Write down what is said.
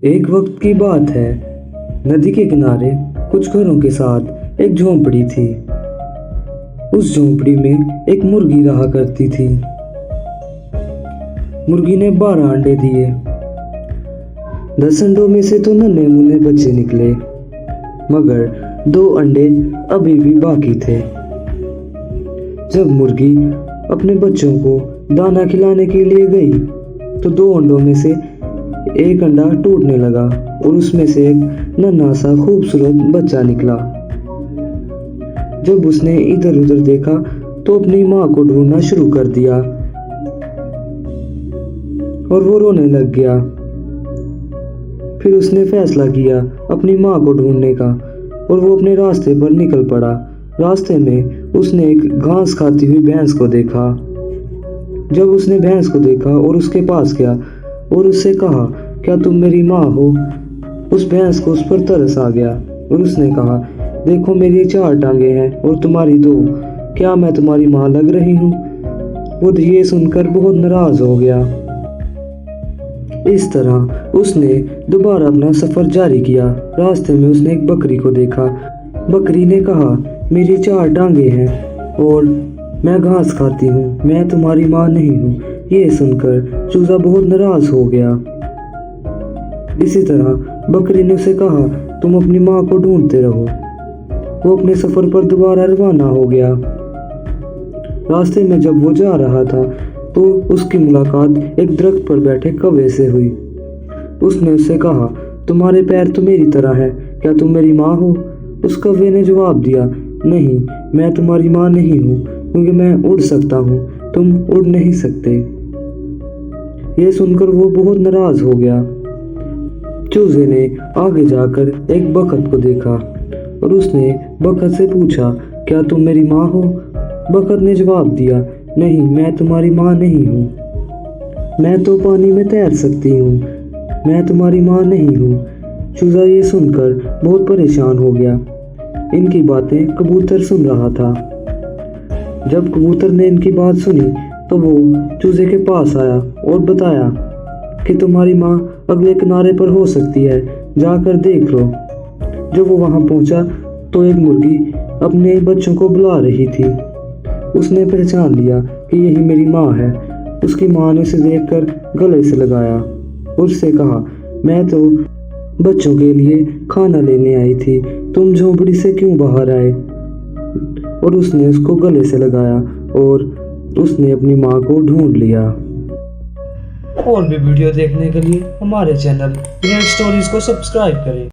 एक वक्त की बात है। नदी के किनारे कुछ घरों के साथ एक झोंपड़ी थी। उस झोंपड़ी में एक मुर्गी रहा करती थी। मुर्गी ने 12 अंडे दिए। 10 अंडों में से तो नन्हे मुन्ने बच्चे निकले, मगर 2 अंडे अभी भी बाकी थे। जब मुर्गी अपने बच्चों को दाना खिलाने के लिए गई तो 2 अंडों में से एक अंडा टूटने लगा और उसमें से एक नन्हा सा खूबसूरत बच्चा निकला। जब उसने इधर उधर देखा तो अपनी माँ को ढूंढना शुरू कर दिया और वो रोने लग गया। फिर उसने फैसला किया अपनी माँ को ढूंढने का और वो अपने रास्ते पर निकल पड़ा। रास्ते में उसने एक घास खाती हुई भैंस को देखा। जब उसने भैंस को देखा और उसके पास गया और उससे कहा, क्या तुम मेरी माँ हो? उस भैंस को उस पर तरस आ गया और उसने कहा, देखो मेरी 4 टांगे हैं और तुम्हारी 2, क्या मैं तुम्हारी माँ लग रही हूँ? वो ये सुनकर बहुत नाराज हो गया। इस तरह उसने दोबारा अपना सफर जारी किया। रास्ते में उसने एक बकरी को देखा। बकरी ने कहा, मेरी 4 टांगे हैं और मैं घास खाती हूँ, मैं तुम्हारी माँ नहीं हूँ। ये सुनकर चूजा बहुत नाराज हो गया। इसी तरह बकरी ने उसे कहा, तुम अपनी माँ को ढूंढते रहो। वो अपने सफर पर दोबारा रवाना हो गया। रास्ते में जब वो जा रहा था तो उसकी मुलाकात एक दरख्त पर बैठे कौवे से हुई। उसने उससे कहा, तुम्हारे पैर तो मेरी तरह हैं, क्या तुम मेरी माँ हो? उस कौवे ने जवाब दिया, नहीं, मैं तुम्हारी माँ नहीं हूँ, क्योंकि मैं उड़ सकता हूँ, तुम उड़ नहीं सकते। यह सुनकर वो बहुत नाराज हो गया। चूजे ने आगे जाकर एक बतख को देखा और उसने बतख से पूछा, क्या तुम मेरी माँ हो? बतख ने जवाब दिया, नहीं, मैं तुम्हारी माँ नहीं हूँ, मैं तो पानी में तैर सकती हूँ, मैं तुम्हारी माँ नहीं हूँ। चूजा ये सुनकर बहुत परेशान हो गया। इनकी बातें कबूतर सुन रहा था। जब कबूतर ने इनकी बात सुनी तो वो चूजे के पास आया और बताया कि तुम्हारी माँ अगले किनारे पर हो सकती है, जाकर देख लो। जब वो वहां पहुंचा तो एक मुर्गी अपने बच्चों को बुला रही थी। उसने पहचान लिया कि यही मेरी माँ है। उसकी माँ ने उसे देखकर गले से लगाया और उससे कहा, मैं तो बच्चों के लिए खाना लेने आई थी, तुम झोंपड़ी से क्यों बाहर आए? और उसने उसको गले से लगाया और उसने अपनी माँ को ढूंढ लिया। और भी वीडियो देखने के लिए हमारे चैनल रियल स्टोरीज को सब्सक्राइब करें।